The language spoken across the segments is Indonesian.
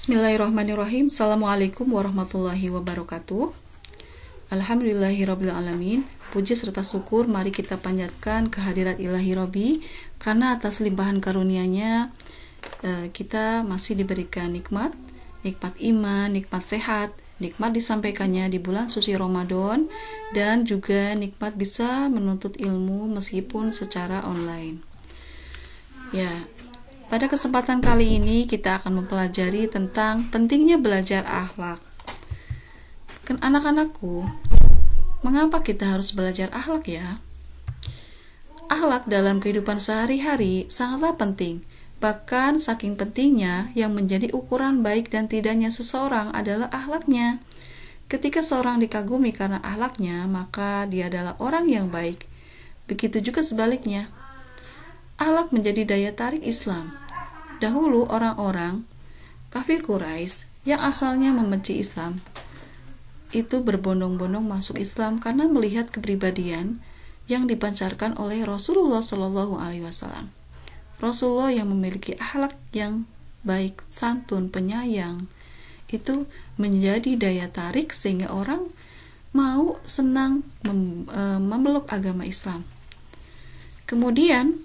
Bismillahirrahmanirrahim. Assalamualaikum warahmatullahi wabarakatuh. Alhamdulillahirrabbilalamin. Puji serta syukur mari kita panjatkan kehadirat ilahi Rabbi, karena atas limpahan karunia-Nya kita masih diberikan nikmat iman, nikmat sehat, nikmat disampaikannya di bulan suci Ramadan, dan juga nikmat bisa menuntut ilmu meskipun secara online. Pada kesempatan kali ini kita akan mempelajari tentang pentingnya belajar akhlak. Anak-anakku, mengapa kita harus belajar akhlak ya? Akhlak dalam kehidupan sehari-hari sangatlah penting. Bahkan saking pentingnya yang menjadi ukuran baik dan tidaknya seseorang adalah akhlaknya. Ketika seorang dikagumi karena akhlaknya, maka dia adalah orang yang baik. Begitu juga sebaliknya. Akhlak menjadi daya tarik Islam. Dahulu orang-orang kafir Quraisy yang asalnya membenci Islam itu berbondong-bondong masuk Islam karena melihat kepribadian yang dipancarkan oleh Rasulullah SAW. Rasulullah yang memiliki akhlak yang baik, santun, penyayang, itu menjadi daya tarik sehingga orang mau senang memeluk agama Islam. Kemudian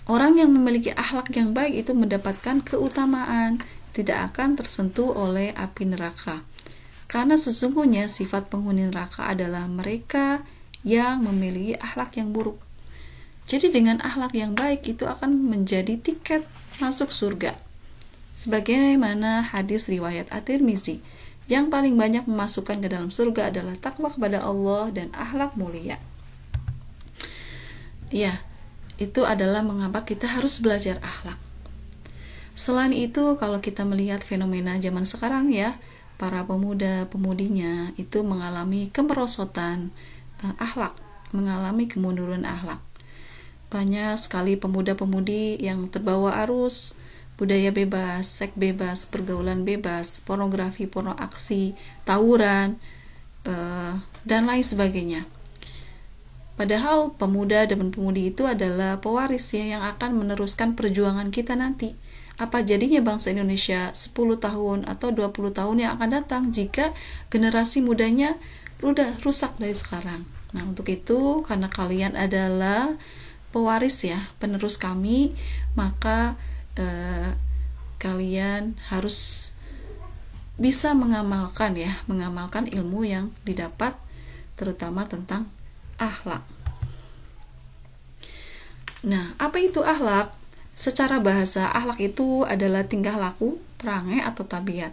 orang yang memiliki akhlak yang baik itu mendapatkan keutamaan, tidak akan tersentuh oleh api neraka. Karena sesungguhnya sifat penghuni neraka adalah mereka yang memiliki akhlak yang buruk. Jadi dengan akhlak yang baik itu akan menjadi tiket masuk surga. Sebagaimana hadis riwayat At-Tirmizi, yang paling banyak memasukkan ke dalam surga adalah takwa kepada Allah dan akhlak mulia. Itu adalah mengapa kita harus belajar akhlak. Selain itu, kalau kita melihat fenomena zaman sekarang para pemuda-pemudinya itu mengalami kemerosotan akhlak, mengalami kemunduran akhlak. Banyak sekali pemuda-pemudi yang terbawa arus budaya bebas, seks bebas, pergaulan bebas, pornografi, porno aksi, tawuran, dan lain sebagainya. Padahal pemuda dan pemudi itu adalah pewaris yang akan meneruskan perjuangan kita nanti. Apa jadinya bangsa Indonesia 10 tahun atau 20 tahun yang akan datang jika generasi mudanya udah rusak dari sekarang. Nah, untuk itu, karena kalian adalah pewaris penerus kami, maka kalian harus bisa mengamalkan ilmu yang didapat, terutama tentang akhlak. Nah, apa itu akhlak? Secara bahasa, akhlak itu adalah tingkah laku, perangai atau tabiat.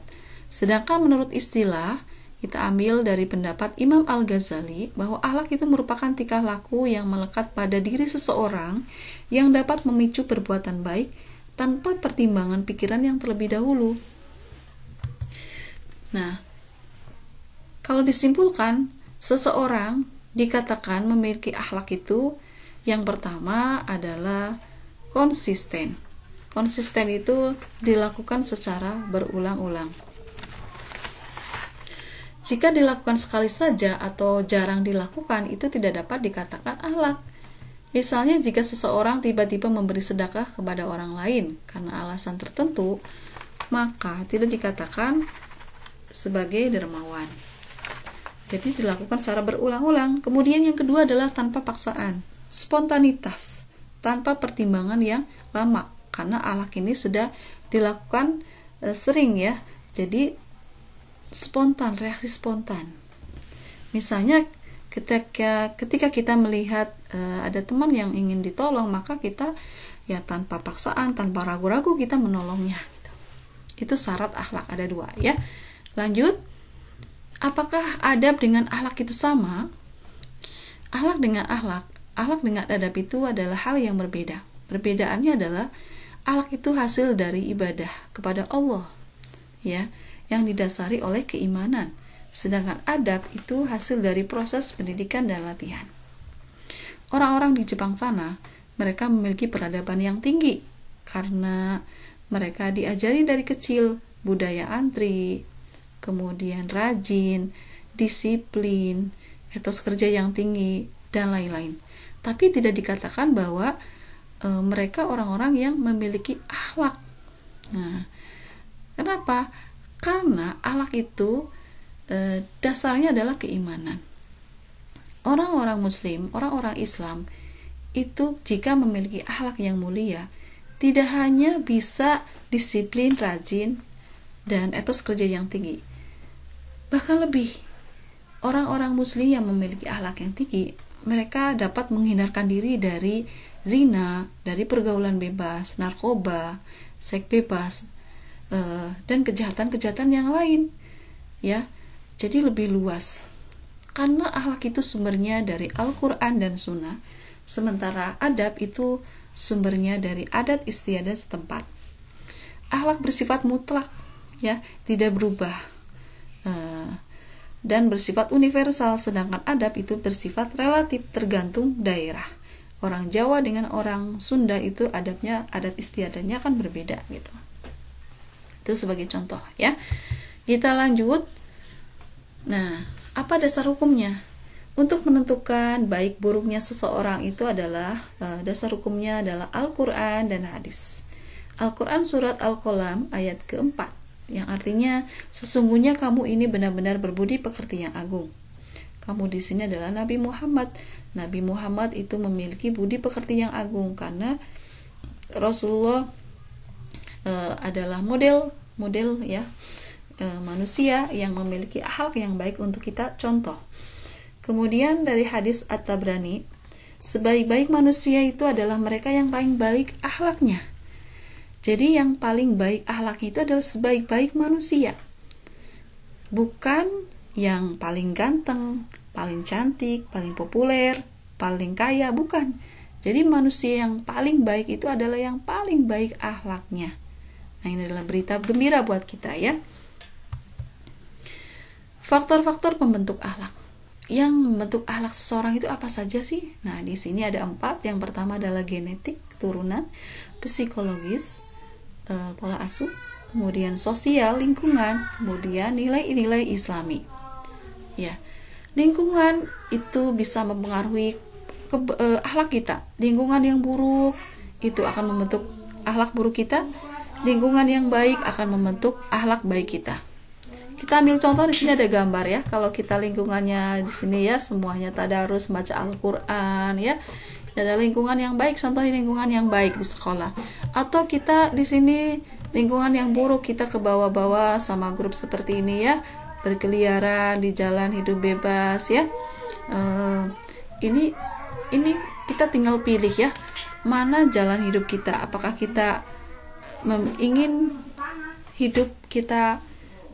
Sedangkan menurut istilah, kita ambil dari pendapat Imam Al-Ghazali bahwa akhlak itu merupakan tingkah laku yang melekat pada diri seseorang yang dapat memicu perbuatan baik tanpa pertimbangan pikiran yang terlebih dahulu. Nah, kalau disimpulkan, seseorang dikatakan memiliki akhlak itu yang pertama adalah konsisten. Konsisten itu dilakukan secara berulang-ulang. Jika dilakukan sekali saja atau jarang dilakukan, itu tidak dapat dikatakan akhlak. Misalnya jika seseorang tiba-tiba memberi sedekah kepada orang lain karena alasan tertentu, maka tidak dikatakan sebagai dermawan. Jadi dilakukan secara berulang-ulang. Kemudian yang kedua adalah tanpa paksaan, spontanitas, tanpa pertimbangan yang lama. Karena akhlak ini sudah dilakukan sering jadi spontan, reaksi spontan. Misalnya ketika kita melihat ada teman yang ingin ditolong, maka kita tanpa paksaan, tanpa ragu-ragu kita menolongnya. Itu syarat akhlak, ada 2 Lanjut. Apakah adab dengan akhlak itu sama? Akhlak dengan adab itu adalah hal yang berbeda. Perbedaannya adalah akhlak itu hasil dari ibadah kepada Allah, yang didasari oleh keimanan. Sedangkan adab itu hasil dari proses pendidikan dan latihan. Orang-orang di Jepang sana, mereka memiliki peradaban yang tinggi karena mereka diajari dari kecil budaya antri, kemudian rajin, disiplin, etos kerja yang tinggi, dan lain-lain. Tapi tidak dikatakan bahwa mereka orang-orang yang memiliki akhlak. Nah, Kenapa? Karena akhlak itu dasarnya adalah keimanan. Orang-orang muslim, orang-orang Islam itu jika memiliki akhlak yang mulia, tidak hanya bisa disiplin, rajin, dan etos kerja yang tinggi. Bahkan lebih, orang-orang muslim yang memiliki akhlak yang tinggi, mereka dapat menghindarkan diri dari zina, dari pergaulan bebas, narkoba, seks bebas, dan kejahatan-kejahatan yang lain. Ya, jadi lebih luas. Karena akhlak itu sumbernya dari Al-Quran dan Sunnah, sementara adab itu sumbernya dari adat istiadat setempat. Akhlak bersifat mutlak, ya, tidak berubah, dan bersifat universal, sedangkan adab itu bersifat relatif, tergantung daerah. Orang Jawa dengan orang Sunda itu adabnya, adat istiadatnya kan berbeda gitu. Itu sebagai contoh, ya. Kita lanjut. Nah, apa dasar hukumnya? Untuk menentukan baik buruknya seseorang itu adalah dasar hukumnya adalah Al-Quran dan hadis. Al-Quran surat Al-Qalam ayat keempat, yang artinya sesungguhnya kamu ini benar-benar berbudi pekerti yang agung. Kamu di sini adalah Nabi Muhammad. Nabi Muhammad itu memiliki budi pekerti yang agung karena Rasulullah adalah model ya, manusia yang memiliki akhlak yang baik untuk kita contoh. Kemudian dari hadis At-Tabrani, sebaik-baik manusia itu adalah mereka yang paling baik akhlaknya. Jadi yang paling baik akhlaknya itu adalah sebaik-baik manusia, bukan yang paling ganteng, paling cantik, paling populer, paling kaya, bukan. Jadi manusia yang paling baik itu adalah yang paling baik akhlaknya. Nah, ini adalah berita gembira buat kita, ya. Faktor-faktor pembentuk akhlak. Yang membentuk akhlak seseorang itu apa saja sih? Nah, di sini ada 4. Yang pertama adalah genetik, turunan, psikologis, pola asuh, kemudian sosial, lingkungan, kemudian nilai-nilai Islami. Ya, lingkungan itu bisa mempengaruhi akhlak kita. Lingkungan yang buruk itu akan membentuk akhlak buruk kita. Lingkungan yang baik akan membentuk akhlak baik kita. Kita ambil contoh, di sini ada gambar, ya. Kalau kita lingkungannya di sini, ya, semuanya tadarus, baca Al-Qur'an, ya. Ada lingkungan yang baik, contoh lingkungan yang baik di sekolah. Atau kita di sini lingkungan yang buruk, kita ke bawah-bawah sama grup seperti ini, ya. Berkeliaran di jalan, hidup bebas, ya. Ini kita tinggal pilih, ya. Mana jalan hidup kita? Apakah kita ingin hidup kita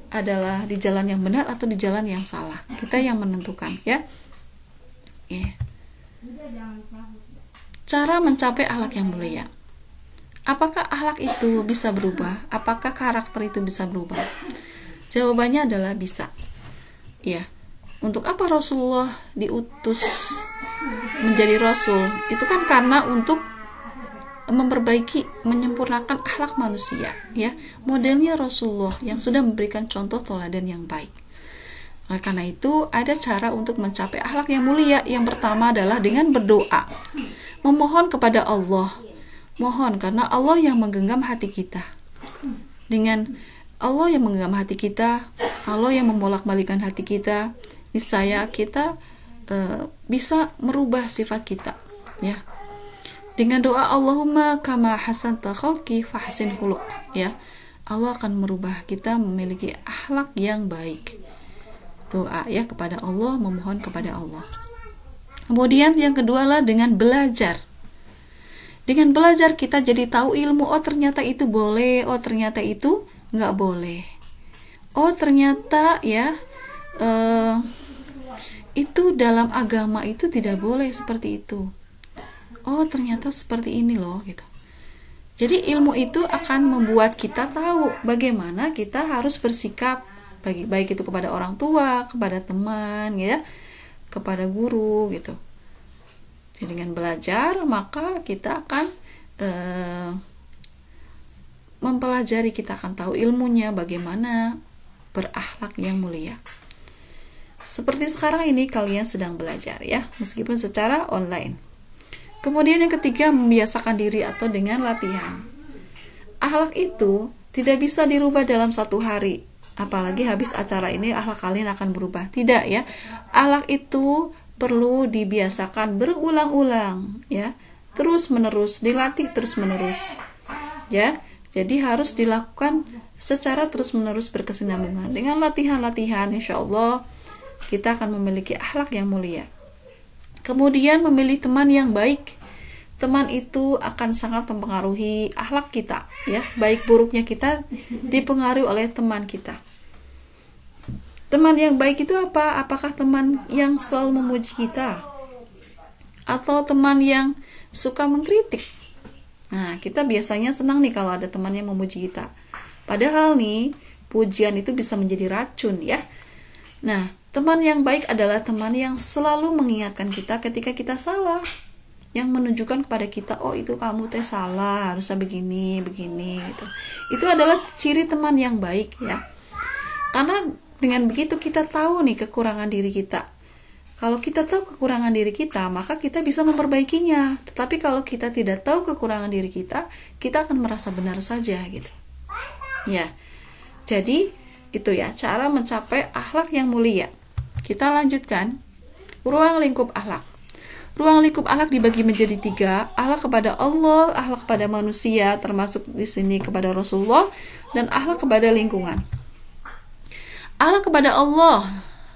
adalah di jalan yang benar atau di jalan yang salah? Kita yang menentukan, ya. Cara mencapai akhlak yang mulia. Apakah akhlak itu bisa berubah? Apakah karakter itu bisa berubah? Jawabannya adalah bisa. Ya. Untuk apa Rasulullah diutus menjadi rasul? Itu kan karena untuk memperbaiki, menyempurnakan akhlak manusia, ya. Modelnya Rasulullah yang sudah memberikan contoh teladan yang baik. Oleh karena itu, ada cara untuk mencapai akhlak yang mulia. Yang pertama adalah dengan berdoa, memohon kepada Allah. Mohon, karena Allah yang menggenggam hati kita. Dengan Allah yang menggenggam hati kita, Allah yang membolak-balikan hati kita, niscaya kita bisa merubah sifat kita, ya. Dengan doa Allahumma kama hasanta khalqi fahsin khuluq, ya. Allah akan merubah kita memiliki akhlak yang baik. Doa, ya, kepada Allah, memohon kepada Allah. Kemudian yang kedua lah dengan belajar. Dengan belajar kita jadi tahu ilmu, oh ternyata itu boleh, oh ternyata itu nggak boleh. Oh ternyata, ya, itu dalam agama itu tidak boleh seperti itu. Oh ternyata seperti ini loh, gitu. Jadi ilmu itu akan membuat kita tahu bagaimana kita harus bersikap, baik itu kepada orang tua, kepada teman, ya, kepada guru, gitu. Jadi dengan belajar maka kita akan mempelajari, kita akan tahu ilmunya bagaimana berakhlak yang mulia. Seperti sekarang ini kalian sedang belajar, ya, meskipun secara online. Kemudian yang ketiga, membiasakan diri atau dengan latihan. Akhlak itu tidak bisa dirubah dalam satu hari. Apalagi habis acara ini akhlak kalian akan berubah. Tidak ya. Akhlak itu perlu dibiasakan berulang-ulang ya. Terus menerus, dilatih terus menerus. Ya. Jadi harus dilakukan secara terus menerus berkesinambungan. Dengan latihan-latihan insya Allah kita akan memiliki akhlak yang mulia. Kemudian memilih teman yang baik. Teman itu akan sangat mempengaruhi akhlak kita ya. Baik buruknya kita dipengaruhi oleh teman kita. Teman yang baik itu apa? Apakah teman yang selalu memuji kita? Atau teman yang suka mengkritik? Nah, kita biasanya senang nih kalau ada teman yang memuji kita. Padahal nih, pujian itu bisa menjadi racun ya. Nah, teman yang baik adalah teman yang selalu mengingatkan kita ketika kita salah. Yang menunjukkan kepada kita, oh itu kamu teh salah, harusnya begini, begini gitu. Itu adalah ciri teman yang baik ya. Karena dengan begitu kita tahu nih kekurangan diri kita. Kalau kita tahu kekurangan diri kita, maka kita bisa memperbaikinya. Tetapi kalau kita tidak tahu kekurangan diri kita akan merasa benar saja gitu. Ya. Jadi itu ya cara mencapai akhlak yang mulia. Kita lanjutkan ruang lingkup akhlak. Ruang lingkup akhlak dibagi menjadi 3, akhlak kepada Allah, akhlak kepada manusia, termasuk di sini kepada Rasulullah, dan akhlak kepada lingkungan. Akhlak kepada Allah,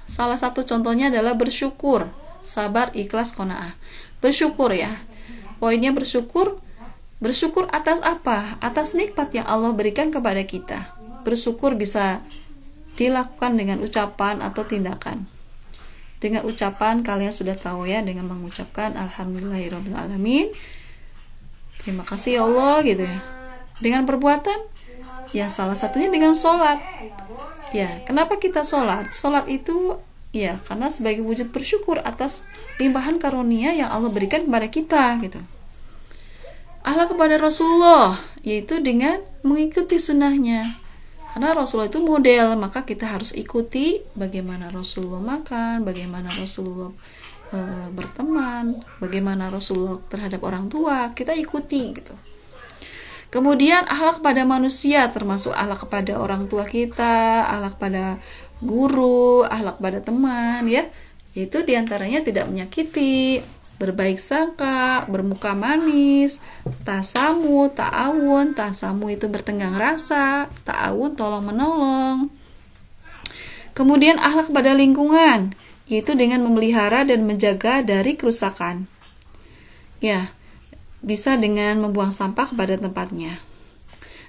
salah satu contohnya adalah bersyukur, sabar, ikhlas, qanaah. Bersyukur ya. Poinnya bersyukur. Bersyukur atas apa? Atas nikmat yang Allah berikan kepada kita. Bersyukur bisa dilakukan dengan ucapan atau tindakan. Dengan ucapan kalian sudah tahu ya, dengan mengucapkan alhamdulillahirabbil alamin. Terima kasih ya Allah gitu ya. Dengan perbuatan ya salah satunya dengan sholat. Ya, kenapa kita sholat? Sholat itu ya karena sebagai wujud bersyukur atas limpahan karunia yang Allah berikan kepada kita gitu. Akhlak kepada Rasulullah yaitu dengan mengikuti sunnahnya. Karena Rasulullah itu model, maka kita harus ikuti bagaimana Rasulullah makan, bagaimana Rasulullah berteman, bagaimana Rasulullah terhadap orang tua, kita ikuti gitu. Kemudian akhlak kepada manusia termasuk akhlak kepada orang tua kita, akhlak pada guru, akhlak pada teman ya. Yaitu diantaranya tidak menyakiti, berbaik sangka, bermuka manis, tasamu, ta'awun. Tasamu itu bertenggang rasa, ta'awun tolong menolong. Kemudian akhlak kepada lingkungan, yaitu dengan memelihara dan menjaga dari kerusakan. Ya, bisa dengan membuang sampah pada tempatnya.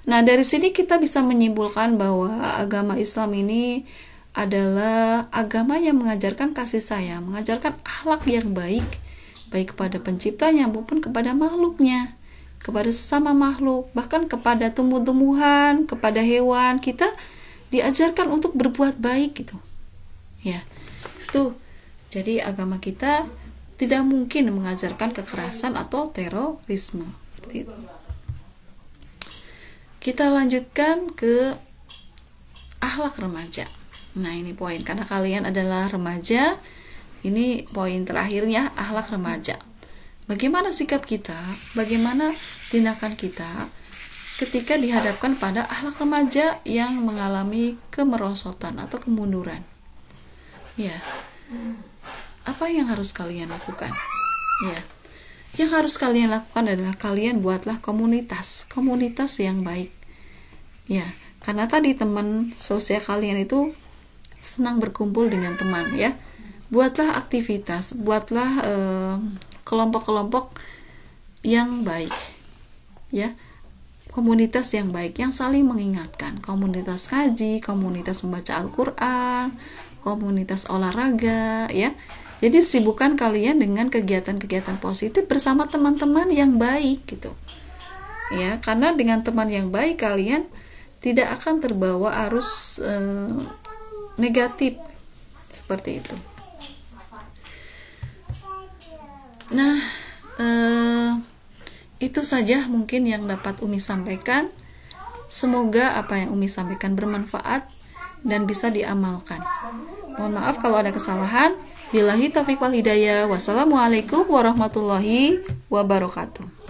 Nah, dari sini kita bisa menyimpulkan bahwa agama Islam ini adalah agama yang mengajarkan kasih sayang, mengajarkan akhlak yang baik, baik kepada penciptanya maupun kepada makhluknya, kepada sesama makhluk, bahkan kepada tumbuh-tumbuhan, kepada hewan, kita diajarkan untuk berbuat baik gitu. Ya. Itu. Jadi agama kita tidak mungkin mengajarkan kekerasan atau terorisme. Seperti itu. Kita lanjutkan ke akhlak remaja. Nah, ini poin karena kalian adalah remaja. Ini poin terakhirnya, akhlak remaja. Bagaimana sikap kita, bagaimana tindakan kita ketika dihadapkan pada akhlak remaja yang mengalami kemerosotan atau kemunduran. Ya. Apa yang harus kalian lakukan? Ya. Yang harus kalian lakukan adalah kalian buatlah komunitas yang baik. Ya, karena tadi teman sosial kalian itu senang berkumpul dengan teman ya. Buatlah aktivitas, buatlah kelompok-kelompok yang baik. Ya. Komunitas yang baik yang saling mengingatkan, komunitas kaji, komunitas membaca Al-Qur'an, komunitas olahraga ya. Jadi sibukkan kalian dengan kegiatan-kegiatan positif bersama teman-teman yang baik gitu. Ya, karena dengan teman yang baik kalian tidak akan terbawa arus negatif seperti itu. Nah, itu saja mungkin yang dapat Umi sampaikan. Semoga apa yang Umi sampaikan bermanfaat dan bisa diamalkan. Mohon maaf kalau ada kesalahan. Billahi taufiq wal hidayah. Wassalamualaikum warahmatullahi wabarakatuh.